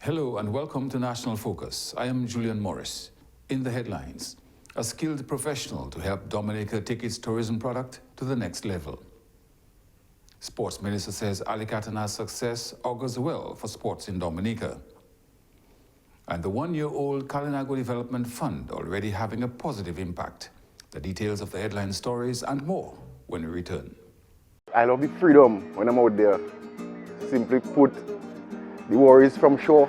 Hello and welcome to National Focus. I am Julian Morris. In the headlines, a skilled professional to help Dominica take its tourism product to the next level. Sports Minister says Alicatana's success augurs well for sports in Dominica. And the one-year-old Kalinago Development Fund already having a positive impact. The details of the headline stories and more when we return. I love the freedom when I'm out there. Simply put, the worries from shore,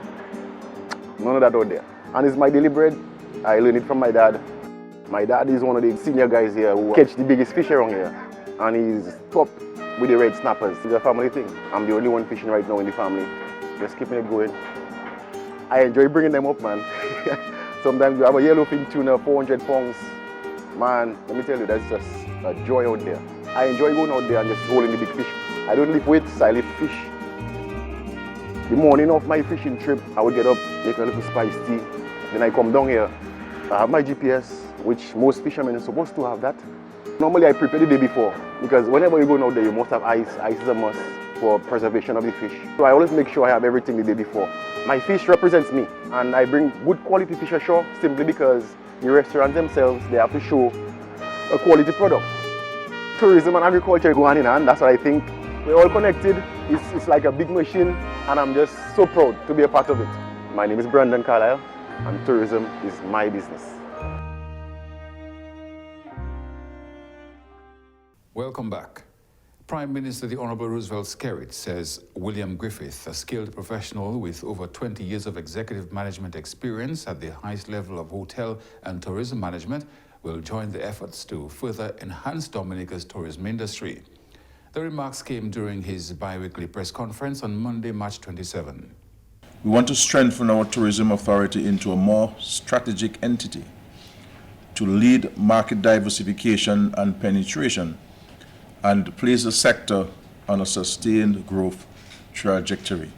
none of that out there. And it's my daily bread. I learned it from my dad. My dad is one of the senior guys here who catch the biggest fish around here. And he's top with the red snappers. It's a family thing. I'm the only one fishing right now in the family. Just keeping it going. I enjoy bringing them up, man. Sometimes you have a yellowfin tuna, 400 pounds. Man, let me tell you, that's just a joy out there. I enjoy going out there and just holding the big fish. I don't lift weights, I lift fish. The morning of my fishing trip, I would get up, make a little spice tea. Then I come down here. I have my GPS, which most fishermen are supposed to have that. Normally I prepare the day before, because whenever you're going out there, you must have ice. Ice is a must for preservation of the fish. So I always make sure I have everything the day before. My fish represents me, and I bring good quality fish ashore simply because the restaurants themselves, they have to show a quality product. Tourism and agriculture go hand in hand, that's what I think. We're all connected, it's like a big machine, and I'm just so proud to be a part of it. My name is Brandon Carlisle, and tourism is my business. Welcome back. Prime Minister the Honourable Roosevelt Skerrit says William Griffith, a skilled professional with over 20 years of executive management experience at the highest level of hotel and tourism management, will join the efforts to further enhance Dominica's tourism industry. The remarks came during his bi-weekly press conference on Monday, March 27. We want to strengthen our tourism authority into a more strategic entity to lead market diversification and penetration and place the sector on a sustained growth trajectory.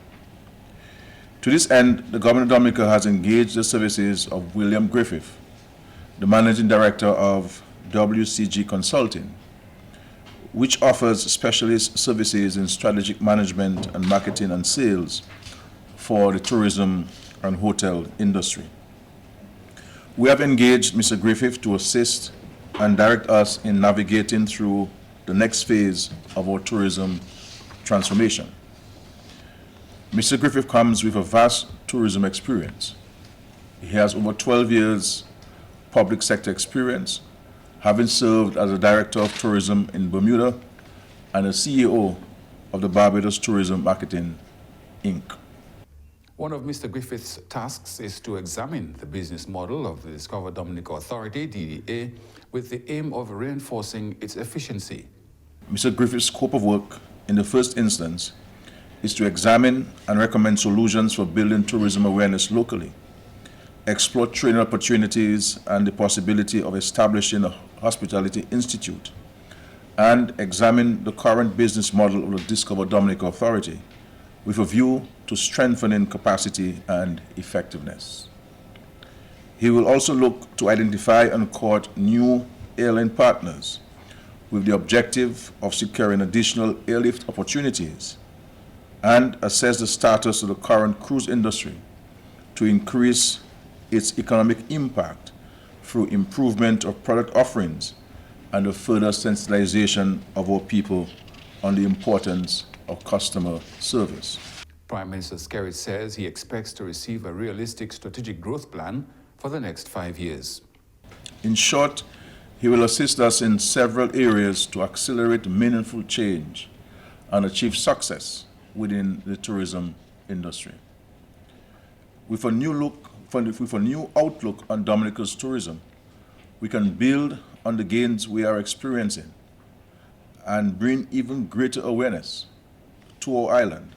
To this end, the Government of Dominica has engaged the services of William Griffith, the Managing Director of WCG Consulting, which offers specialist services in strategic management and marketing and sales for the tourism and hotel industry. We have engaged Mr. Griffith to assist and direct us in navigating through the next phase of our tourism transformation. Mr. Griffith comes with a vast tourism experience. He has over 12 years public sector experience, having served as a Director of Tourism in Bermuda and a CEO of the Barbados Tourism Marketing, Inc. One of Mr. Griffith's tasks is to examine the business model of the Discover Dominica Authority, DDA, with the aim of reinforcing its efficiency. Mr. Griffith's scope of work, in the first instance, is to examine and recommend solutions for building tourism awareness locally, explore training opportunities and the possibility of establishing a hospitality institute, and examine the current business model of the Discover Dominica Authority with a view to strengthening capacity and effectiveness. He will also look to identify and court new airline partners with the objective of securing additional airlift opportunities and assess the status of the current cruise industry to increase its economic impact through improvement of product offerings and a further sensitization of our people on the importance of customer service. Prime Minister Skerrit says he expects to receive a realistic strategic growth plan for the next 5 years. In short, he will assist us in several areas to accelerate meaningful change and achieve success within the tourism industry. With a new outlook on Dominica's tourism, we can build on the gains we are experiencing and bring even greater awareness to our island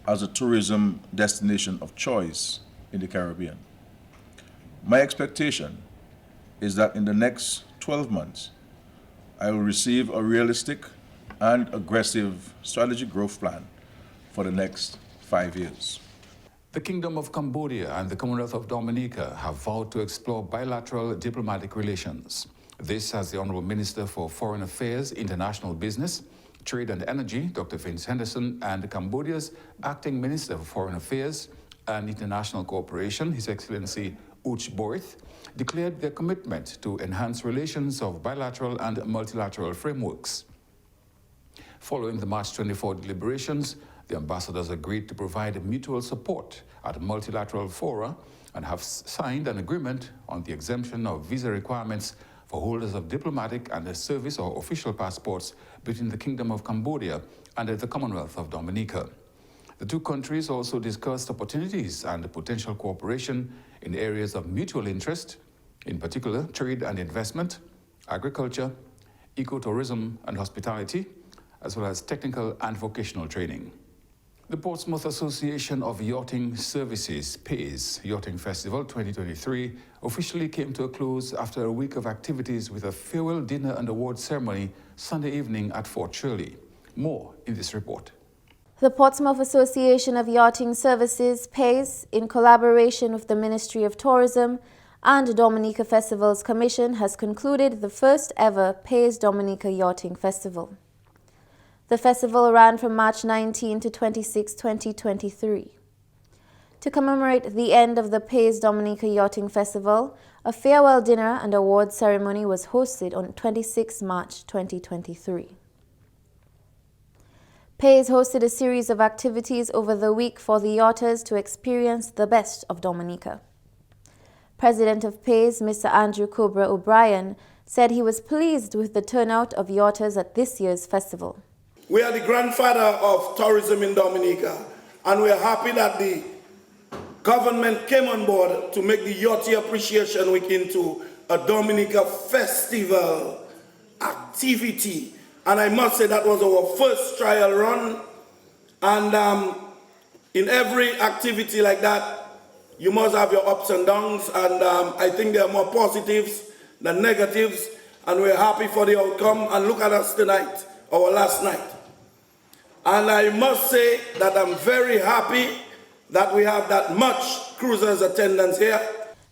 as a tourism destination of choice in the Caribbean. My expectation is that in the next 12 months, I will receive a realistic and aggressive strategic growth plan for the next 5 years. The Kingdom of Cambodia and the Commonwealth of Dominica have vowed to explore bilateral diplomatic relations. This as the Honourable Minister for Foreign Affairs, International Business, Trade and Energy, Dr. Vince Henderson, and Cambodia's Acting Minister for Foreign Affairs, and International Cooperation, His Excellency Uch Borith, declared their commitment to enhance relations of bilateral and multilateral frameworks. Following the March 24 deliberations, the ambassadors agreed to provide mutual support at multilateral fora and have signed an agreement on the exemption of visa requirements for holders of diplomatic and service or official passports between the Kingdom of Cambodia and the Commonwealth of Dominica. The two countries also discussed opportunities and potential cooperation in areas of mutual interest, in particular trade and investment, agriculture, ecotourism and hospitality, as well as technical and vocational training. The Portsmouth Association of Yachting Services, PAYS, Yachting Festival 2023 officially came to a close after a week of activities with a farewell dinner and award ceremony Sunday evening at Fort Shirley. More in this report. The Portsmouth Association of Yachting Services, PAYS, in collaboration with the Ministry of Tourism and Dominica Festivals Commission, has concluded the first ever PAYS Dominica Yachting Festival. The festival ran from March 19 to 26, 2023. To commemorate the end of the PAYS Dominica Yachting Festival, a farewell dinner and award ceremony was hosted on 26 March 2023. PAYS hosted a series of activities over the week for the yachters to experience the best of Dominica. President of PAYS, Mr. Andrew Cobra O'Brien, said he was pleased with the turnout of yachters at this year's festival. We are the grandfather of tourism in Dominica, and we are happy that the government came on board to make the Yachting Appreciation Week into a Dominica festival activity. And I must say that was our first trial run. And in every activity like that, you must have your ups and downs. And I think there are more positives than negatives. And we're happy for the outcome. And look at us tonight, our last night. And I must say that I'm very happy that we have that much cruisers attendance here.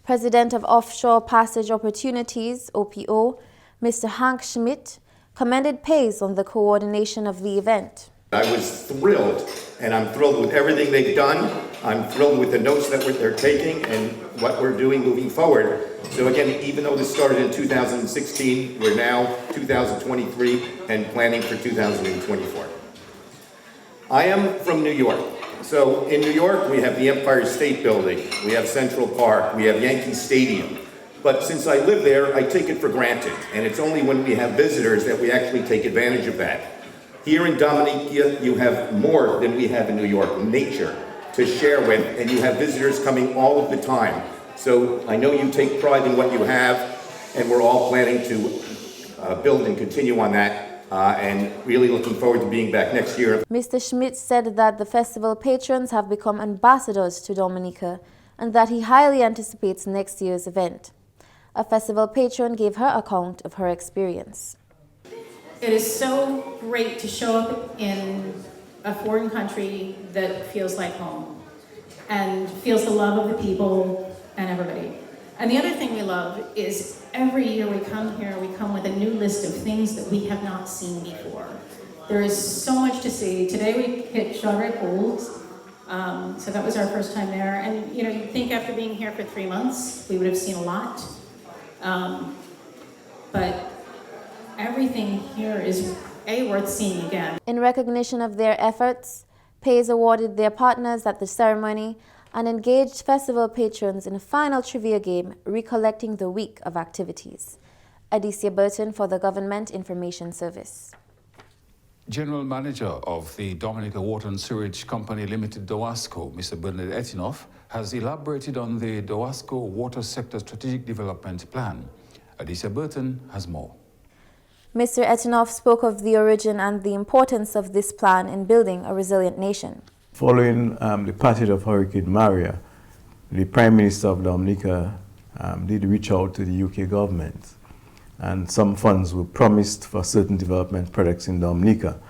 President of Offshore Passage Opportunities, OPO, Mr. Hank Schmidt, commended PAYS on the coordination of the event. I was thrilled, and I'm thrilled with everything they've done. I'm thrilled with the notes that they're taking and what we're doing moving forward. So again, even though this started in 2016, we're now 2023 and planning for 2024. I am from New York. So in New York, we have the Empire State Building, we have Central Park, we have Yankee Stadium. But since I live there, I take it for granted. And it's only when we have visitors that we actually take advantage of that. Here in Dominica, you have more than we have in New York, nature to share with, and you have visitors coming all of the time. So I know you take pride in what you have, and we're all planning to build and continue on that. And really looking forward to being back next year. Mr. Schmidt said that the festival patrons have become ambassadors to Dominica and that he highly anticipates next year's event. A festival patron gave her account of her experience. It is so great to show up in a foreign country that feels like home and feels the love of the people and everybody. And the other thing we love is every year we come here, we come with a new list of things that we have not seen before. There is so much to see. Today we hit Strawberry Pools, so that was our first time there. And you know, you'd think after being here for 3 months, we would have seen a lot. But everything here is worth seeing again. In recognition of their efforts, PAYS awarded their partners at the ceremony and engaged festival patrons in a final trivia game recollecting the week of activities. Adicia Burton for the Government Information Service. General Manager of the Dominica Water and Sewerage Company Limited, DOWASCO, Mr. Bernard Etinoff, has elaborated on the DOWASCO Water Sector Strategic Development Plan. Adicia Burton has more. Mr. Etinoff spoke of the origin and the importance of this plan in building a resilient nation. Following the passage of Hurricane Maria, the Prime Minister of Dominica did reach out to the UK government, and some funds were promised for certain development projects in Dominica.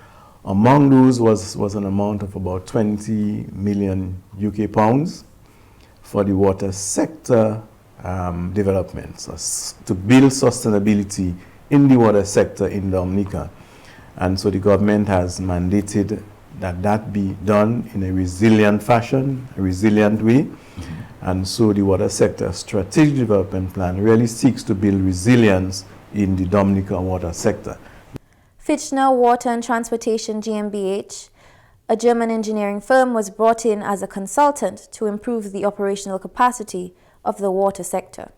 Among those was an amount of about 20 million UK pounds for the water sector development, so to build sustainability in the water sector in Dominica. And so the government has mandated that be done in a resilient fashion, a resilient way. And so the water sector strategic development plan really seeks to build resilience in the Dominica water sector. Fitchner Water and Transportation GmbH, a German engineering firm, was brought in as a consultant to improve the operational capacity of the water sector.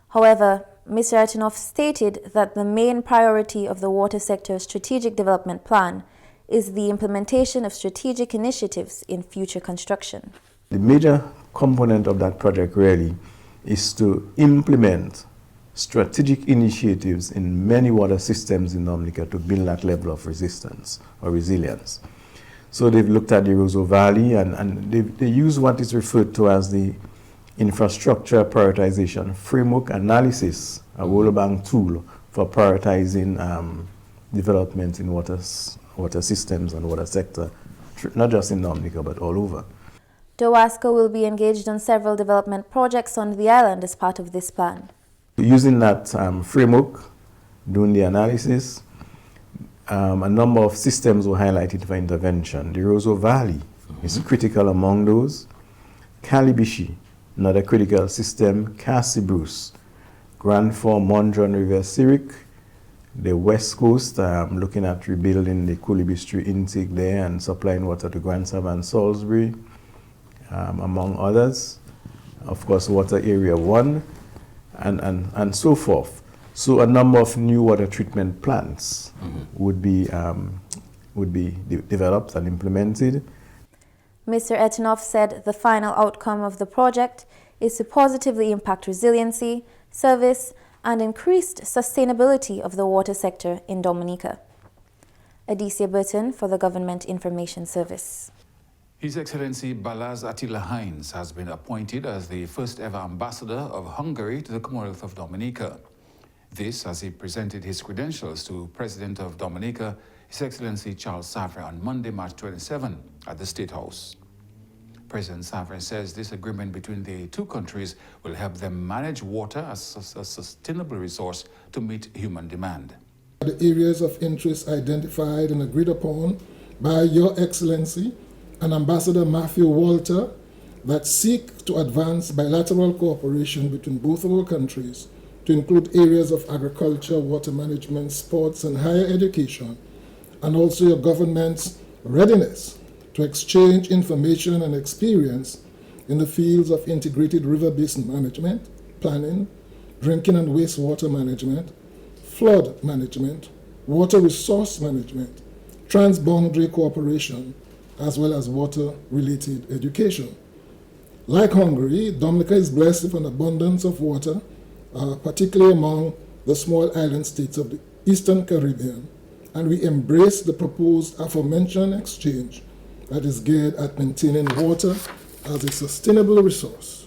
However, Mr. Etinoff stated that the main priority of the water sector's strategic development plan is the implementation of strategic initiatives in future construction. The major component of that project really is to implement strategic initiatives in many water systems in Dominica to build that level of resistance or resilience. So they've looked at the Roseau Valley and they use what is referred to as the infrastructure prioritization framework analysis, a World Bank tool for prioritizing development in water systems and water sector, not just in Dominica but all over. DOWASCO will be engaged on several development projects on the island as part of this plan. Using that framework, doing the analysis, a number of systems were highlighted for intervention. The Roseau Valley is critical among those. Calibishi, another critical system. Cassie Bruce, Grand Fork, Mondrian River, Syric. The West Coast, looking at rebuilding the Coolibistry intake there and supplying water to Grand Sab and Salisbury, among others. Of course, Water Area 1, and so forth. So a number of new water treatment plants would be developed and implemented. Mr. Etinoff said the final outcome of the project is to positively impact resiliency, service, and increased sustainability of the water sector in Dominica. Adicia Burton for the Government Information Service. His Excellency Balázs Attila Heinz has been appointed as the first ever ambassador of Hungary to the Commonwealth of Dominica. This as he presented his credentials to President of Dominica, His Excellency Charles Savre, on Monday, March 27 at the State House. President Savre says this agreement between the two countries will help them manage water as a sustainable resource to meet human demand. The areas of interest identified and agreed upon by Your Excellency and Ambassador Matthew Walter that seek to advance bilateral cooperation between both of our countries to include areas of agriculture, water management, sports, and higher education, and also your government's readiness to exchange information and experience in the fields of integrated river basin management, planning, drinking and wastewater management, flood management, water resource management, transboundary cooperation, as well as water-related education. Like Hungary, Dominica is blessed with an abundance of water, particularly among the small island states of the Eastern Caribbean, and we embrace the proposed aforementioned exchange that is geared at maintaining water as a sustainable resource,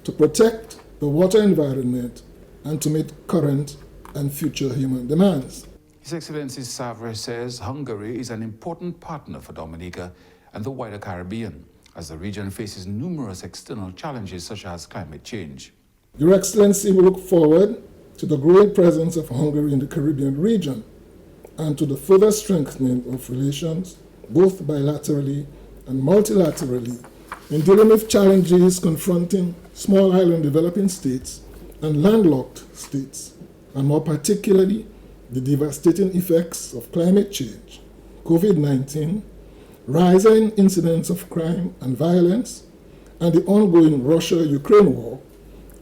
to protect the water environment, and to meet current and future human demands. His Excellency Savre says Hungary is an important partner for Dominica and the wider Caribbean, as the region faces numerous external challenges such as climate change. Your Excellency, we look forward to the growing presence of Hungary in the Caribbean region and to the further strengthening of relations, both bilaterally and multilaterally, in dealing with challenges confronting small island developing states and landlocked states, and more particularly, the devastating effects of climate change, COVID-19, rising incidents of crime and violence, and the ongoing Russia-Ukraine war,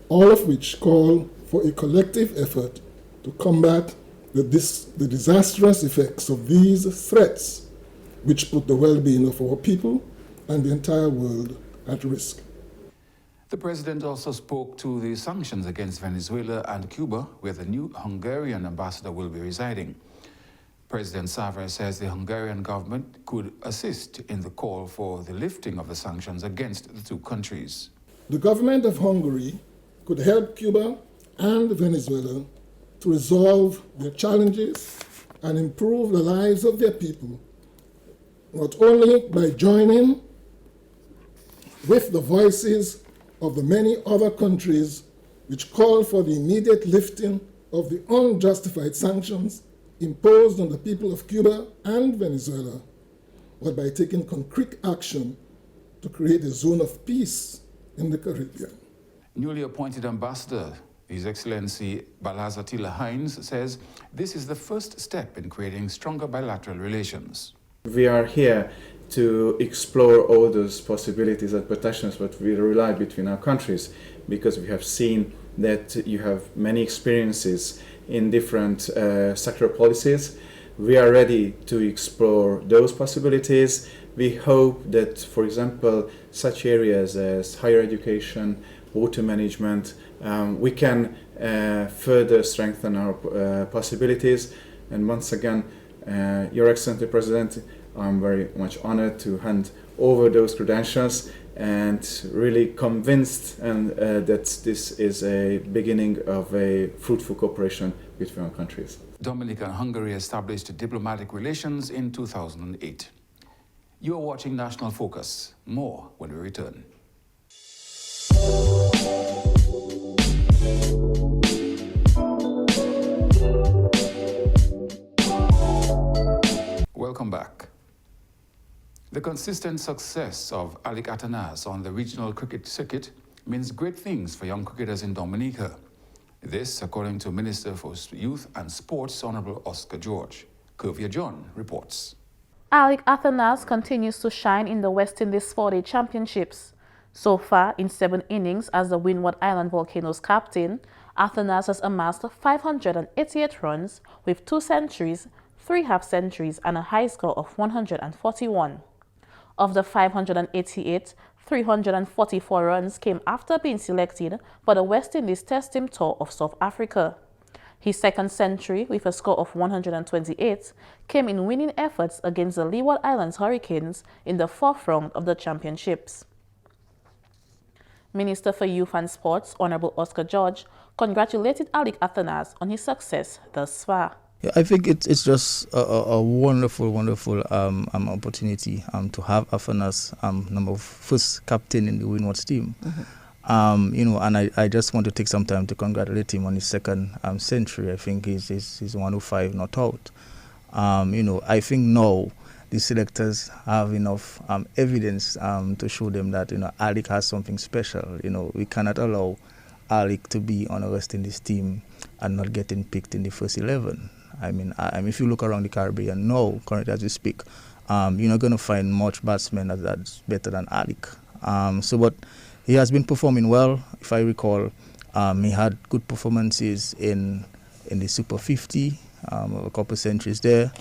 all of which call for a collective effort to combat the disastrous effects of these threats, which put the well-being of our people and the entire world at risk. The President also spoke to the sanctions against Venezuela and Cuba, where the new Hungarian ambassador will be residing. President Savre says the Hungarian government could assist in the call for the lifting of the sanctions against the two countries. The government of Hungary could help Cuba and Venezuela to resolve their challenges and improve the lives of their people, not only by joining with the voices of the many other countries which call for the immediate lifting of the unjustified sanctions imposed on the people of Cuba and Venezuela, but by taking concrete action to create a zone of peace in the Caribbean. Newly appointed ambassador, His Excellency Balazatila Hines, says this is the first step in creating stronger bilateral relations. We are here to explore all those possibilities and potentials that will rely between our countries, because we have seen that you have many experiences in different sectoral policies. We are ready to explore those possibilities. We hope that, for example, such areas as higher education, water management, we can further strengthen our possibilities. And once again, Your Excellency President, I'm very much honored to hand over those credentials and really convinced that this is a beginning of a fruitful cooperation between our countries. Dominica and Hungary established diplomatic relations in 2008. You are watching National Focus. More when we return. Welcome back. The consistent success of Alec Atanas on the regional cricket circuit means great things for young cricketers in Dominica. This, according to Minister for Youth and Sports, Honorable Oscar George. Curvia John reports. Alec Atanas continues to shine in the West Indies 4-day championships. So far, in 7 innings as the Windward Island Volcanoes captain, Atanas has amassed 588 runs with 2 centuries, 3 half-centuries and a high score of 141. Of the 588, 344 runs came after being selected for the West Indies Test Team Tour of South Africa. His second century, with a score of 128, came in winning efforts against the Leeward Islands Hurricanes in the 4th round of the championships. Minister for Youth and Sports, Honorable Oscar George, congratulated Alec Atanas on his success thus far. Yeah, I think it's just a wonderful opportunity to have Atanas number first captain in the Windward's team. Mm-hmm. And I just want to take some time to congratulate him on his second century. I think he's 105 not out. I think now the selectors have enough evidence to show them that Alec has something special. We cannot allow Alec to be on a West Indies team and not getting picked in the first 11. I mean, if you look around the Caribbean now, currently as we speak, you're not going to find much batsmen that's better than Alec. But he has been performing well. If I recall, he had good performances in the Super 50, a couple of centuries there,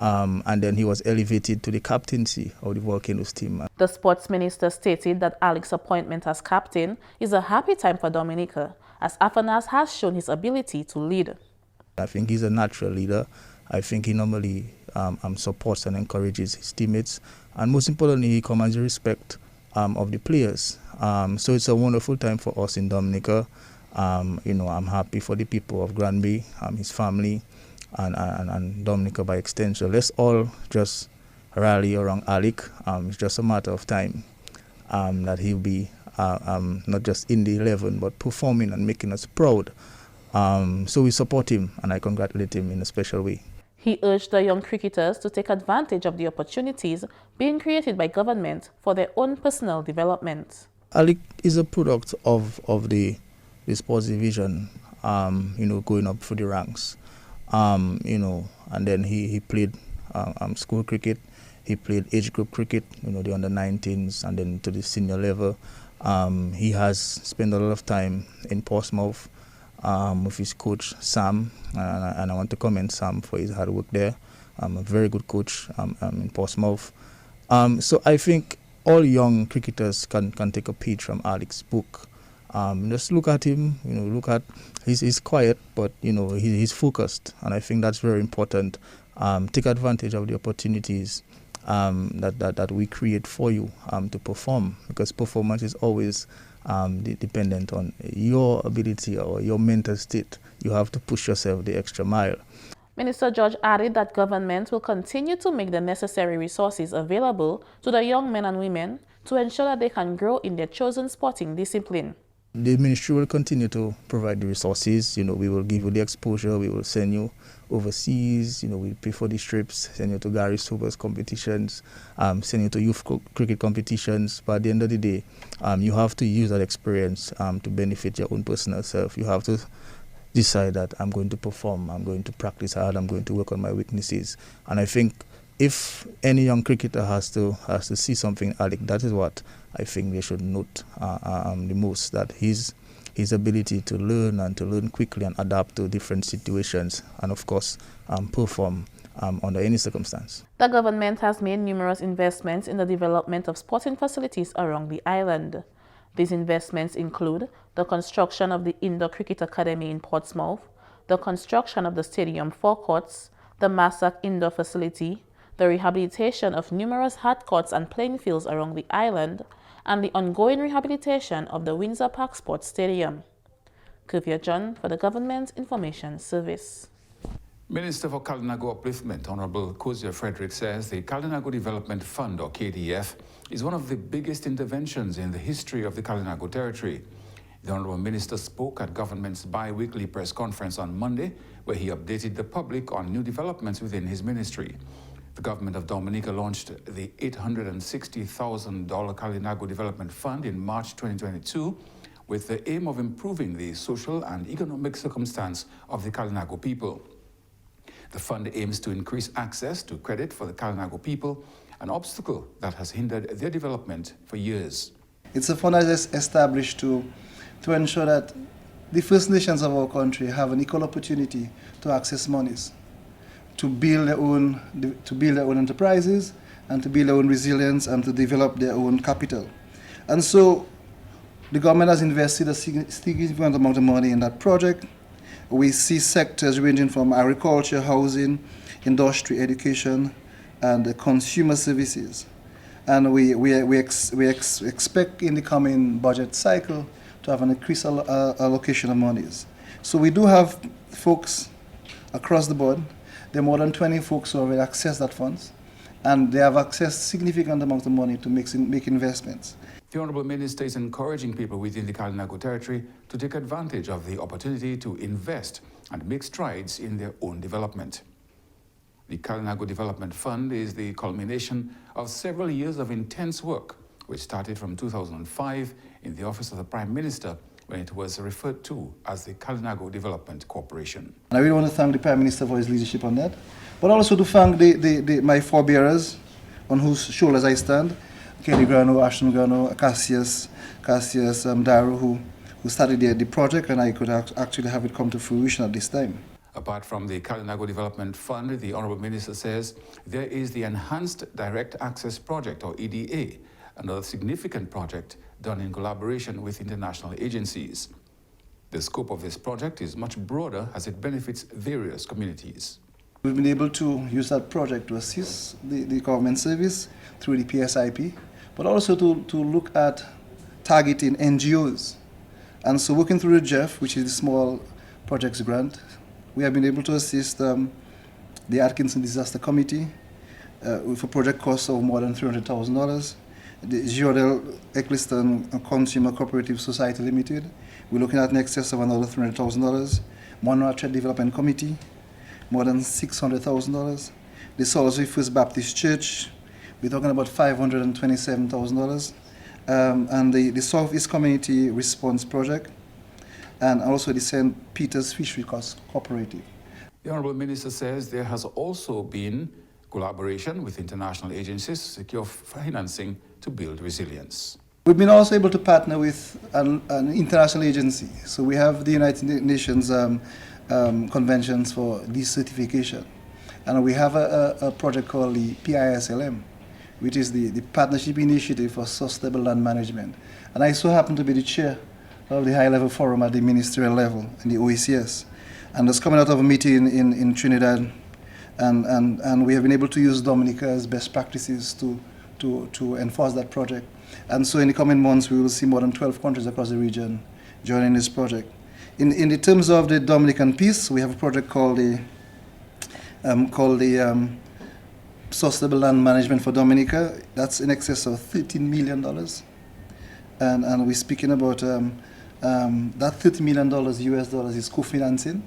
and then he was elevated to the captaincy of the Volcanoes team. The sports minister stated that Alec's appointment as captain is a happy time for Dominica, as Atanas has shown his ability to lead. I think he's a natural leader. I think he normally supports and encourages his teammates. And most importantly, he commands the respect of the players. So it's a wonderful time for us in Dominica. I'm happy for the people of Granby, his family, and Dominica by extension. Let's all just rally around Alec. It's just a matter of time that he'll be not just in the 11, but performing and making us proud. So we support him, and I congratulate him in a special way. He urged the young cricketers to take advantage of the opportunities being created by government for their own personal development. Alec is a product of the sports division, going up through the ranks, and then he played school cricket, he played age group cricket, the under-19s, and then to the senior level. He has spent a lot of time in Portsmouth, with his coach Sam, and I want to commend Sam for his hard work there. A very good coach in Portsmouth. So I think all young cricketers can take a page from Alec's book. Just look at him. He's quiet, but he's focused, and I think that's very important. Take advantage of the opportunities that we create for you to perform, because performance is always dependent on your ability or your mental state. You have to push yourself the extra mile. Minister George added that government will continue to make the necessary resources available to the young men and women to ensure that they can grow in their chosen sporting discipline. The ministry will continue to provide the resources. You know, we will give you the exposure. We will send you overseas. You know, we pay for the trips, send you to Gary Sobers competitions, send you to youth cricket competitions. But at the end of the day, you have to use that experience to benefit your own personal self. You have to decide that I'm going to perform, I'm going to practice hard, I'm going to work on my weaknesses. And I think if any young cricketer has to see something, Alec, that is what I think they should note the most, that his ability to learn and to learn quickly and adapt to different situations and, of course, perform under any circumstance. The government has made numerous investments in the development of sporting facilities around the island. These investments include the construction of the Indoor Cricket Academy in Portsmouth, the construction of the stadium forecourts, the Massac Indoor Facility, the rehabilitation of numerous hard courts and playing fields around the island, and the ongoing rehabilitation of the Windsor Park Sports Stadium. Kuvia John for the Government Information Service. Minister for Kalinago Upliftment, Honorable Kozia Frederick, says the Kalinago Development Fund, or KDF, is one of the biggest interventions in the history of the Kalinago territory. The Honorable Minister spoke at government's bi-weekly press conference on Monday, where he updated the public on new developments within his ministry. The government of Dominica launched the $860,000 Kalinago Development Fund in March 2022 with the aim of improving the social and economic circumstance of the Kalinago people. The fund aims to increase access to credit for the Kalinago people, an obstacle that has hindered their development for years. It's a fund that is established to ensure that the First Nations of our country have an equal opportunity to access monies, to build their own enterprises, and to build their own resilience and to develop their own capital. And so the government has invested a significant amount of money in that project. We see sectors ranging from agriculture, housing, industry, education, and consumer services. And we expect in the coming budget cycle to have an increased allocation of monies. So we do have folks across the board. There are more than 20 folks who already access that funds, and they have accessed significant amount of money to make investments. The Honourable Minister is encouraging people within the Kalinago territory to take advantage of the opportunity to invest and make strides in their own development. The Kalinago Development Fund is the culmination of several years of intense work, which started from 2005 in the Office of the Prime Minister, when it was referred to as the Kalinago Development Corporation. And I really want to thank the Prime Minister for his leadership on that, but also to thank my forebearers on whose shoulders I stand, Kelly Grano, Ashton Grano, Cassius Daru, who started the project, and I could actually have it come to fruition at this time. Apart from the Kalinago Development Fund, the Honourable Minister says there is the Enhanced Direct Access Project, or EDA, another significant project done in collaboration with international agencies. The scope of this project is much broader as it benefits various communities. We've been able to use that project to assist the government service through the PSIP, but also to look at targeting NGOs. And so working through the GEF, which is the Small Projects Grant, we have been able to assist the Atkinson Disaster Committee with a project cost of more than $300,000. The Giordel Eccleston Consumer Cooperative Society Limited, we're looking at an excess of another $300,000. Monroe Trade Development Committee, more than $600,000. The Salisbury First Baptist Church, we're talking about $527,000. And the Southeast Community Response Project, and also the St. Peter's Fishery Cooperative. The Honourable Minister says there has also been collaboration with international agencies to secure financing to build resilience. We've been also able to partner with an international agency. So we have the United Nations conventions for decertification. And we have a project called the PISLM, which is the Partnership Initiative for Sustainable Land Management. And I so happen to be the chair of the high-level forum at the ministerial level in the OECS. And that's coming out of a meeting in Trinidad. And we have been able to use Dominica as best practices to enforce that project. And so in the coming months, we will see more than 12 countries across the region joining this project. In the terms of the Dominican piece, we have a project called the Sustainable Land Management for Dominica. That's in excess of $13 million. And we're speaking about that $30 million US dollars is co-financing.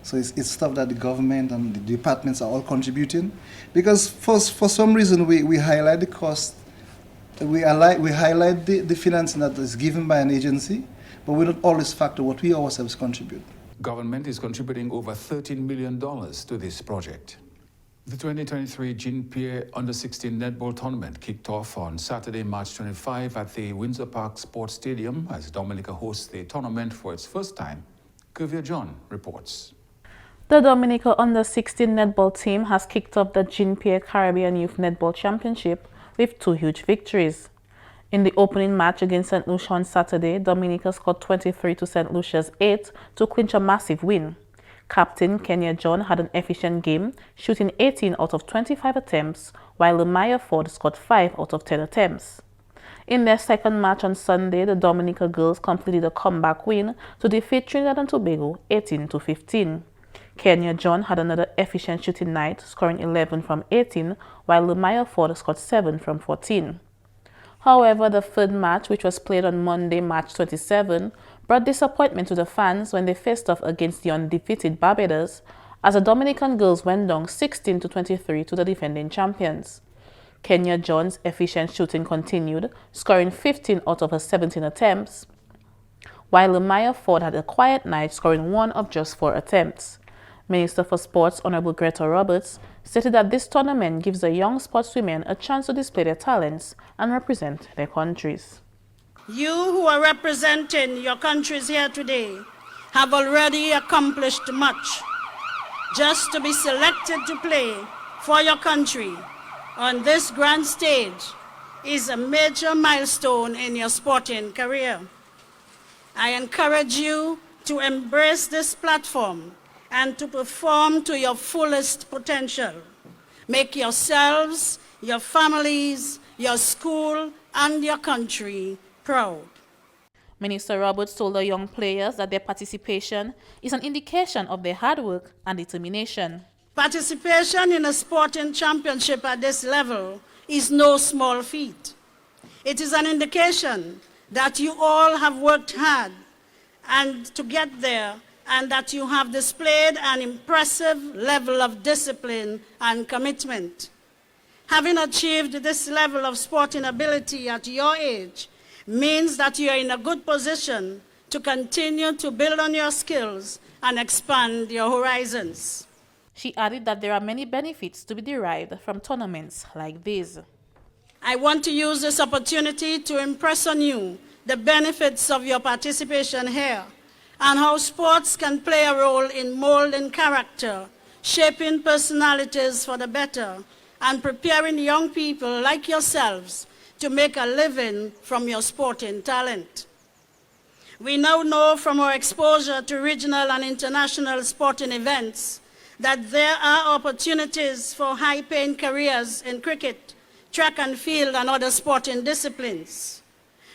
So it's stuff that the government and the departments are all contributing. Because for some reason we highlight the cost, we highlight the financing that is given by an agency, but we don't always factor what we ourselves contribute. Government is contributing over $13 million to this project. The 2023 GIS Under-16 netball tournament kicked off on Saturday, March 25 at the Windsor Park Sports Stadium as Dominica hosts the tournament for its first time. Kuvia John reports. The Dominica Under-16 netball team has kicked off the GIS Caribbean Youth Netball Championship with 2 huge victories. In the opening match against St. Lucia on Saturday, Dominica scored 23 to St. Lucia's 8 to clinch a massive win. Captain Kenya John had an efficient game, shooting 18 out of 25 attempts, while Lemaya Ford scored 5 out of 10 attempts. In their second match on Sunday, the Dominica girls completed a comeback win to defeat Trinidad and Tobago 18 to 15. Kenya John had another efficient shooting night, scoring 11 from 18, while Lemaya Ford scored 7 from 14. However, the third match, which was played on Monday, March 27, brought disappointment to the fans when they faced off against the undefeated Barbados, as the Dominican girls went down 16 to 23 to the defending champions. Kenya John's efficient shooting continued, scoring 15 out of her 17 attempts, while Lemaya Ford had a quiet night, scoring 1 of just 4 attempts. Minister for Sports, Honorable Greta Roberts, stated that this tournament gives the young sportswomen a chance to display their talents and represent their countries. You who are representing your countries here today have already accomplished much. Just to be selected to play for your country on this grand stage is a major milestone in your sporting career. I encourage you to embrace this platform and to perform to your fullest potential. Make yourselves, your families, your school, and your country proud. Minister Roberts told the young players that their participation is an indication of their hard work and determination. Participation in a sporting championship at this level is no small feat. It is an indication that you all have worked hard and to get there, and that you have displayed an impressive level of discipline and commitment. Having achieved this level of sporting ability at your age means that you are in a good position to continue to build on your skills and expand your horizons. She added that there are many benefits to be derived from tournaments like these. I want to use this opportunity to impress on you the benefits of your participation here and how sports can play a role in molding character, shaping personalities for the better, and preparing young people like yourselves to make a living from your sporting talent. We now know from our exposure to regional and international sporting events that there are opportunities for high-paying careers in cricket, track and field, and other sporting disciplines.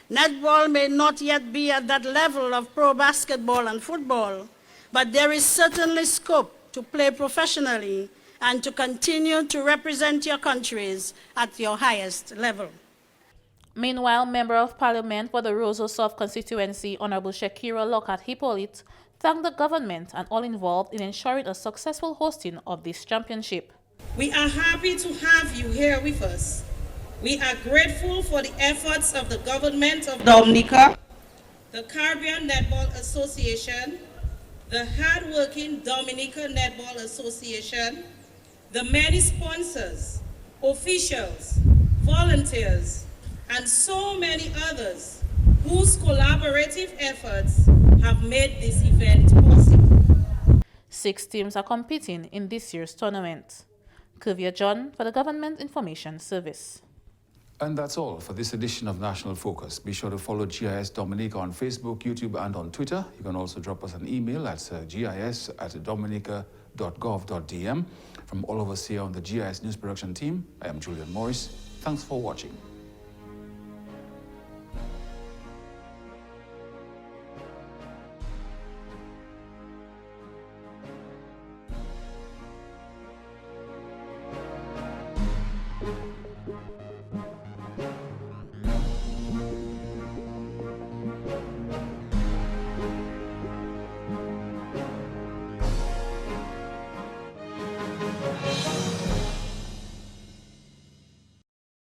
Netball may not yet be at that level of pro basketball and football, but there is certainly scope to play professionally and to continue to represent your countries at your highest level. Meanwhile, Member of Parliament for the Roseau South constituency, Honorable Shakira Lockhart Hippolyte, thanked the government and all involved in ensuring a successful hosting of this championship. We are happy to have you here with us. We are grateful for the efforts of the government of Dominica, the Caribbean Netball Association, the hard-working Dominica Netball Association, the many sponsors, officials, volunteers, and so many others whose collaborative efforts have made this event possible. 6 teams are competing in this year's tournament. Kuvia John for the Government Information Service. And that's all for this edition of National Focus. Be sure to follow GIS Dominica on Facebook, YouTube, and on Twitter. You can also drop us an email at gis@dominica.gov.dm. From all of us here on the GIS News Production team, I am Julian Morris. Thanks for watching.